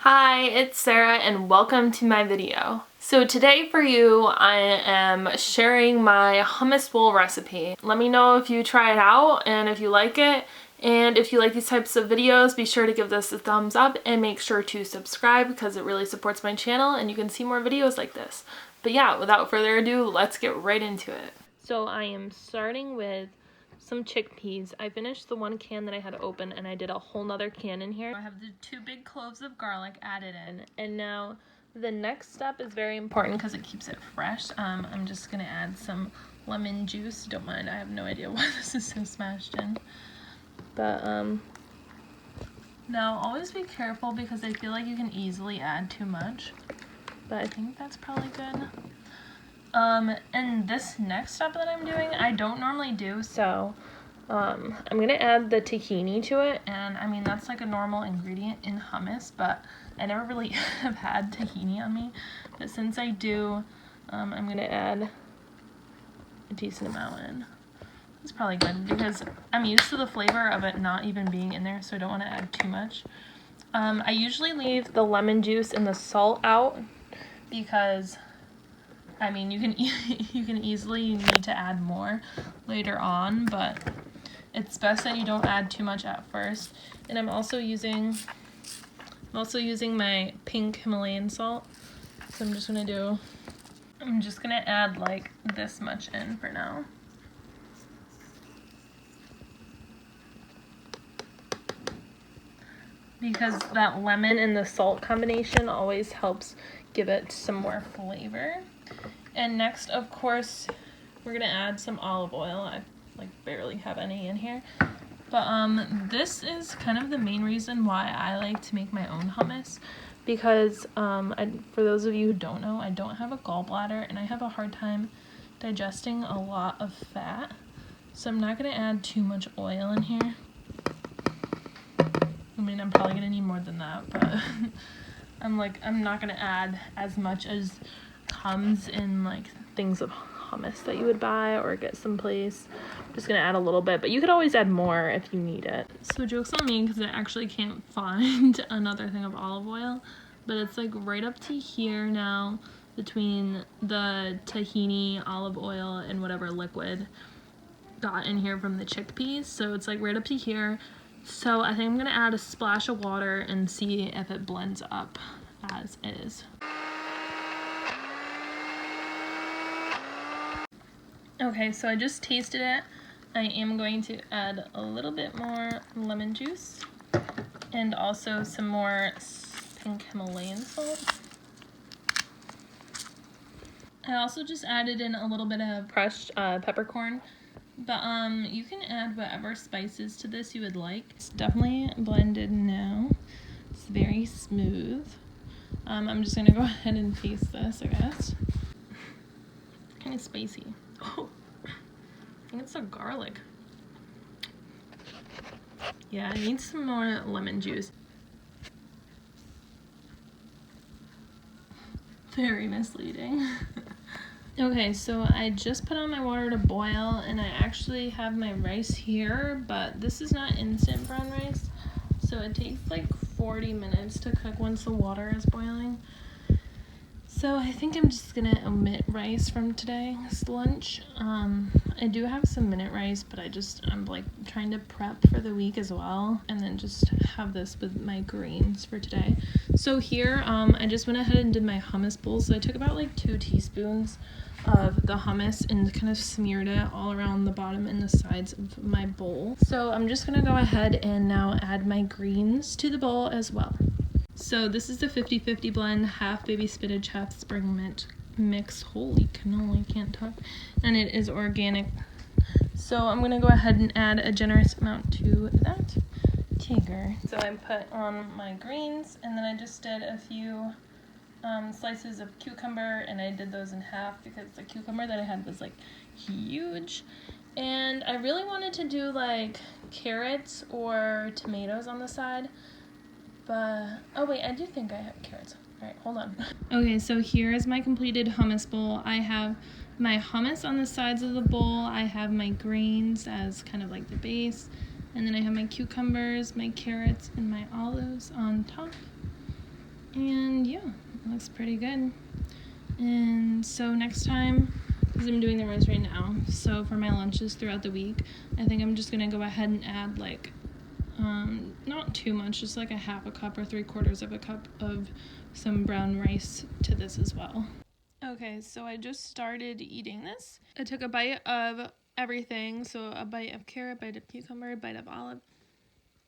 Hi, it's Sarah and welcome to my video. So today for you, I am sharing my hummus bowl recipe. Let me know if you try it out and if you like it. And if you like these types of videos, be sure to give this a thumbs up and make sure to subscribe because it really supports my channel and you can see more videos like this. But yeah, without further ado, let's get right into it. So I am starting with some chickpeas. I finished the one can that I had open and I did a whole nother can in here. I have the 2 big cloves of garlic added in, and now the next step is very important because it keeps it fresh. I'm just gonna add some lemon juice. Don't mind, I have no idea why this is so smashed in. But now always be careful because I feel like you can easily add too much, but I think that's probably good. And this next step that I'm doing, I don't normally do, so I'm gonna add the tahini to it, and I mean that's like a normal ingredient in hummus, but I never really have had tahini on me, but since I do, I'm gonna add a decent amount in. It's probably good because I'm used to the flavor of it not even being in there, so I don't want to add too much. I usually leave the lemon juice and the salt out because I mean, you can easily need to add more later on, but it's best that you don't add too much at first. And I'm also using my pink Himalayan salt. So I'm just gonna add like this much in for now. Because that lemon and the salt combination always helps give it some more flavor. And next, of course, we're gonna add some olive oil. I like barely have any in here. But this is kind of the main reason why I like to make my own hummus, because for those of you who don't know, I don't have a gallbladder and I have a hard time digesting a lot of fat. So I'm not gonna add too much oil in here. I mean, I'm probably gonna need more than that, but I'm not gonna add as much as comes in like things of hummus that you would buy or get someplace. I'm just gonna add a little bit, but you could always add more if you need it. So joke's on me because I actually can't find another thing of olive oil, but it's like right up to here now between the tahini, olive oil, and whatever liquid got in here from the chickpeas. So it's like right up to here. So I think I'm gonna add a splash of water and see if it blends up as is. Okay, so I just tasted it. I am going to add a little bit more lemon juice and also some more pink Himalayan salt. I also just added in a little bit of crushed peppercorn, but you can add whatever spices to this you would like. It's definitely blended now. It's very smooth. I'm just gonna go ahead and taste this, I guess. Kind of spicy. Oh, I think it's the garlic. Yeah, I need some more lemon juice. Very misleading. Okay, so I just put on my water to boil and I actually have my rice here, but this is not instant brown rice, so it takes like 40 minutes to cook once the water is boiling. So I think I'm just gonna omit rice from today's lunch. I do have some minute rice, but I'm like trying to prep for the week as well, and then just have this with my greens for today. So here, I just went ahead and did my hummus bowl. So I took about like 2 teaspoons of the hummus and kind of smeared it all around the bottom and the sides of my bowl. So I'm just gonna go ahead and now add my greens to the bowl as well. So this is the 50-50 blend, half baby spinach, half spring mint mix. Holy cannoli, can't talk. And it is organic. So I'm gonna go ahead and add a generous amount to that. Tiger. So I put on my greens, and then I just did a few slices of cucumber, and I did those in half because the cucumber that I had was like huge. And I really wanted to do like carrots or tomatoes on the side. But, oh wait, I do think I have carrots. Alright, hold on. Okay, so here is my completed hummus bowl. I have my hummus on the sides of the bowl. I have my greens as kind of like the base. And then I have my cucumbers, my carrots, and my olives on top. And yeah, it looks pretty good. And so next time, because I'm doing the rice right now, so for my lunches throughout the week, I think I'm just gonna go ahead and add like not too much, just like a half a cup or 3/4 of a cup of some brown rice to this as well. Okay, so I just started eating this. I took a bite of everything, so a bite of carrot, bite of cucumber, bite of olive,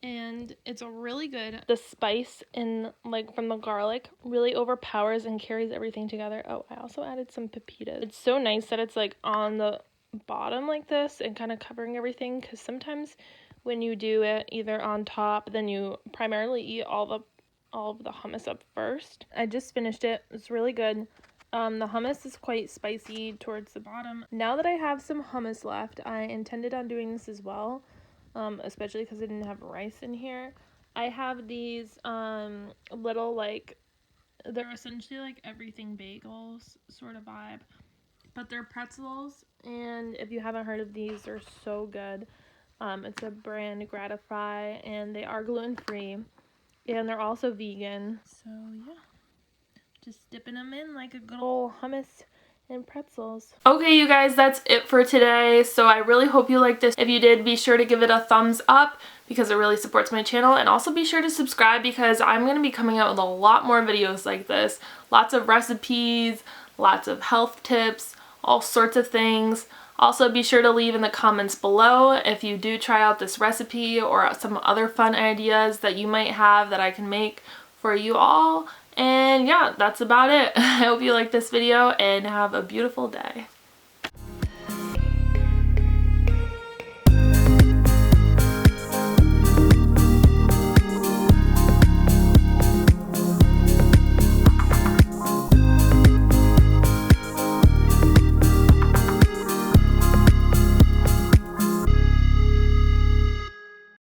and it's really good. The spice in like from the garlic really overpowers and carries everything together. Oh, I also added some pepitas. It's so nice that it's like on the bottom like this and kind of covering everything, because sometimes when you do it either on top, then you primarily eat all of the hummus up first. I just finished it. It's really good. The hummus is quite spicy towards the bottom. Now that I have some hummus left, I intended on doing this as well, especially because I didn't have rice in here. I have these little like, they're essentially like everything bagels sort of vibe, but they're pretzels, and if you haven't heard of these, they're so good. It's a brand, Gratify, and they are gluten-free, and they're also vegan. So yeah, just dipping them in like a good old hummus and pretzels. Okay, you guys, that's it for today. So I really hope you liked this. If you did, be sure to give it a thumbs up because it really supports my channel, and also be sure to subscribe because I'm going to be coming out with a lot more videos like this. Lots of recipes, lots of health tips, all sorts of things. Also, be sure to leave in the comments below if you do try out this recipe or some other fun ideas that you might have that I can make for you all. And yeah, that's about it. I hope you liked this video and have a beautiful day.